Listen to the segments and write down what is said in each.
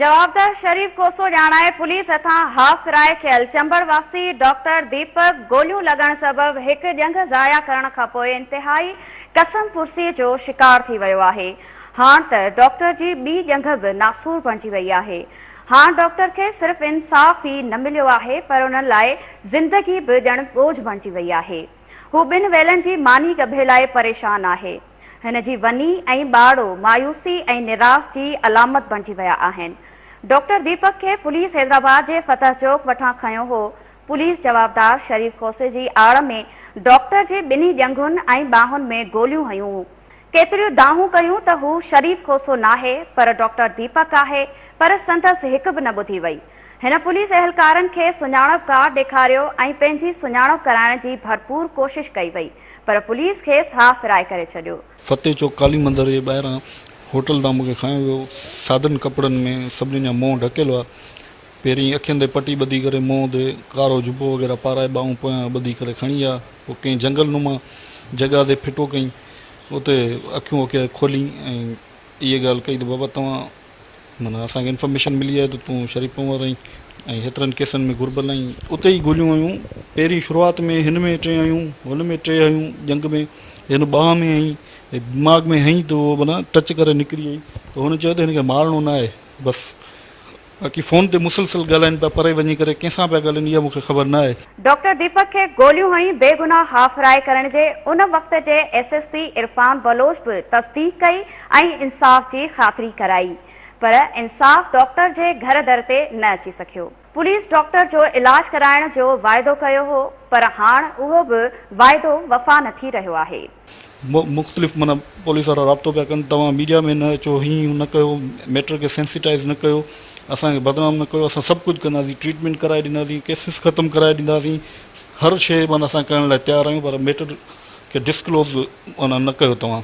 जवाबदार शरीफ कोसो ॼाणाए पुलिस हथां हाफ़ कराए थियल चंबड़ वासी डॉक्टर दीपक गोलियूं लगण सबब एक जंग ज़ाया करण खां पोइ इंतिहाई कसम पुरसी जो शिकार थी वियो आहे। हाण त डॉक्टर जी ॿी जंग बि नासूर बणिजी वई आहे। हाण डॉक्टर खे सिर्फ़ इंसाफ़ ई न मिलियो आहे पर उन लाइ ज़िंदगी बि ॼण बोझ बणिजी वई आहे। हू ॿिनि वेलनि जी मानी गभे लाइ परेशान आहे। हिन जी वनी ऐं ॿाड़ो मायूसी ऐं निराश जी अलामत बणिजी विया आहिनि। डॉक्टर दीपक के पुलिस हैदराबाद के फतह चौक वठां खयो हो। पुलिस जवाबदार शरीफ खोसे जी आड़ में डॉक्टर जे ॿिन्ही जंगुनि ऐं ॿाहुनि में गोलियूं हयूं। केतिरियूं दाहूं कयूं त हू शरीफ खोसो नाहे पर डॉक्टर दीपक आहे, पर संदसि हिकु बि न ॿुधी वई। हिन पुलिस एहलकारनि खे सुञाणप कार्ड ॾेखारियो ऐं पंहिंजी सुञाणप कराइण जी भरपूर कोशिश कई वई, पर पुलिस खेसि हा फिराए करे छॾियो। फतेह चौक काली मंदिर जे ॿाहिरां होटल तां मूंखे खयो वियो। सादन कपिड़नि में सभिनी जा मुंहुं ढकियलु हुआ। पहिरीं अखियुनि ते पटी ॿधी करे मुंहुं ते कारो जुबो वग़ैरह पाराए ॿाहूं पोयां ॿधी करे खणी विया। पोइ कंहिं जंगल नुमा जॻह ते फिटो कई, उते अखियूं अखियूं खोली ऐं इहा ॻाल्हि कई त बाबा तव्हां माना असांखे इंफॉर्मेशन मिली आहे त तूं शरीफ उमिरि आहीं ऐं हेतिरनि केसनि में घुरिबल आहीं। उते ई गोलियूं हुयूं। पहिरीं शुरूआति में हिन में 3 आहियूं, हुन में 3 आहियूं, जंग में हिन बाह में हई, दिमाग़ में हई त उहो माना टच करे निकिरी वई। त हुन चयो त हिनखे मारणो न आहे बसि। बाक़ी फ़ोन ते मुसलसल ॻाल्हाइनि पिया, परे वञी करे कंहिंसां पिया ॻाल्हाइनि इहा मूंखे ख़बर न आहे। डॉक्टर दीपक खे गोलियूं हणी बेगुनाह हाफ़राए करण जे उन वक़्त जे एसएसपी इरफान बलोच बि तस्दीक कई ऐं इंसाफ़ जी ख़ातिरी कराई, पर इंसाफ़ डॉक्टर जे घर दर ते न अची सघियो। पुलिस डॉक्टर जो इलाज कराइण जो वाइदो कयो हो, पर हाणे उहो बि वाइदो वफ़ा न थी रहियो आहे। मुख़्तलिफ़ माना पुलिस वारा राब्तो पिया कनि, तव्हां मीडिया में न अचो, हीअं न कयो, मैटर खे सेंसिटाइज़ न कयो, असांखे बदनाम न कयो, असां सभु कुझु कंदासीं, ट्रीटमेंट कराए ॾींदासीं, केसिस ख़तमु कराए ॾींदासीं, हर शइ माना असां करण लाइ तयारु आहियूं, पर मैटर खे डिस्क्लोज़ माना न कयो तव्हां।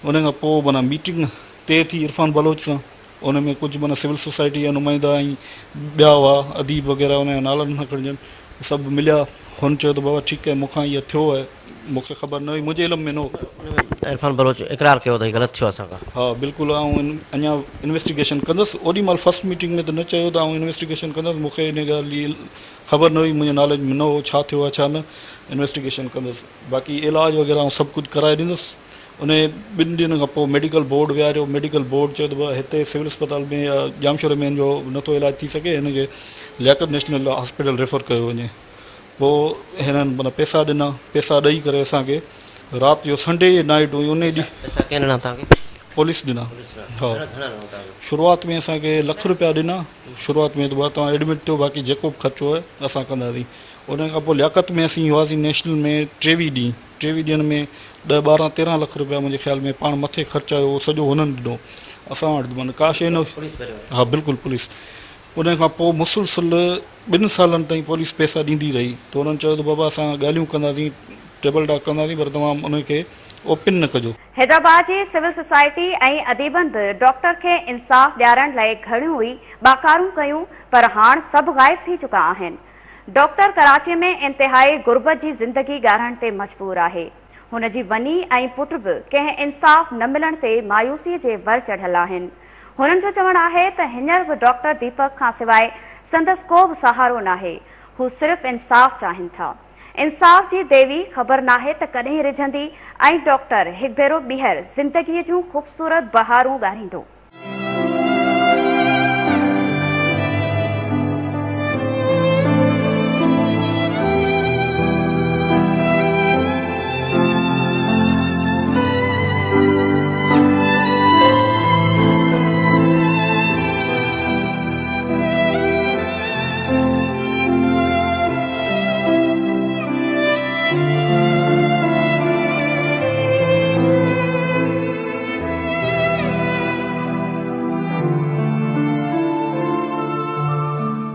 उन खां पोइ माना मीटिंग तय थी इरफान बलोच सां। उन में कुझु माना सिविल सोसाइटी जा नुमाइंदा ऐं ॿिया हुआ अदीब वग़ैरह, उन जा नाला न खणजनि, सभु मिलिया। हुन चयो त बाबा ठीकु आहे, मूंखां इहा थियो आहे, मूंखे ख़बर न हुई, मुंहिंजे इल्म में न हो। इरफान बलोच इक़रार कयो त ग़लति थियो असांखां। हा बिल्कुलु, ऐं अञा इन्वेस्टिगेशन कंदुसि। ओॾी महिल फस्ट मीटिंग में त न चयो त आउं इन्वेस्टिगेशन कंदुसि, मूंखे इन ॻाल्हि जी ख़बर न हुई, मुंहिंजे नॉलेज में न हो छा थियो आहे छा न। इन्वेस्टिगेशन कंदुसि, बाक़ी इलाज वग़ैरह सभु कुझु कराए ॾींदुसि। उन 2 ॾींहंनि खां पोइ मेडिकल बोर्ड विहारियो। मेडिकल बोर्ड चयो त हिते सिविल अस्पताल में या जामशोर में जो नथो इलाज थी सघे, हिनखे लियाकत नेशनल हॉस्पिटल रेफर कयो वञे। पोइ हिननि माना पैसा ॾिना, पैसा ॾेई करे असांखे राति जो संडे नाइट हुई, उन ॾींहुं पुलिस ॾिना। हा, शुरूआति में असांखे ₹1,00,000 ॾिना। शुरूआति में त तव्हां एडमिट थियो, बाक़ी जेको बि ख़र्चो आहे असां कंदासीं। उन खां पोइ लियाकत में असीं हुआसीं नेशनल में 23 ॾींहंनि में 10, 12, 13 लख रुपया मुंहिंजे ख़्याल में पाण मथे ख़र्चु आयो, सॼो हुननि ॾिनो। असां वटि माना का शइ न। हा बिल्कुलु पुलिस। उन खां पोइ मुसलसल 2 सालनि ताईं पुलिस पैसा ॾींदी रही। त हुननि चयो त बाबा असां ॻाल्हियूं कंदासीं, टेबल टॉक कंदासीं, पर तव्हां उनखे ओपन न कजो। हैदराबाद जी सिविल सोसाइटी ऐं अदीबनि बि डॉक्टर खे इंसाफ़ ॾियारण लाइ घणियूं ई बाकारूं कयूं, पर हाणे सभु ग़ाइब थी चुका आहिनि। डॉक्टर कराची में इंतिहाई गुरबत जी ज़िंदगी ॻाढ़ण ते मजबूर आहे। हुन जी वनी ऐं पुट बि कंहिं इंसाफ़ न मिलण ते मायूसीअ जे वर चढ़ियल आहिनि। हुननि जो चवणु आहे त हींअर बि डॉक्टर दीपक खां सवाइ संदसि को बि सहारो नाहे। हू सिर्फ़ इंसाफ़ चाहिनि था। इंसाफ़ जी देवी ख़बर नाहे त कॾहिं रिझंदी ऐं डॉक्टर हिकु भेरो ॿीहर ज़िंदगीअ जूं ख़ूबसूरत बहारूं ॻाढ़ींदो।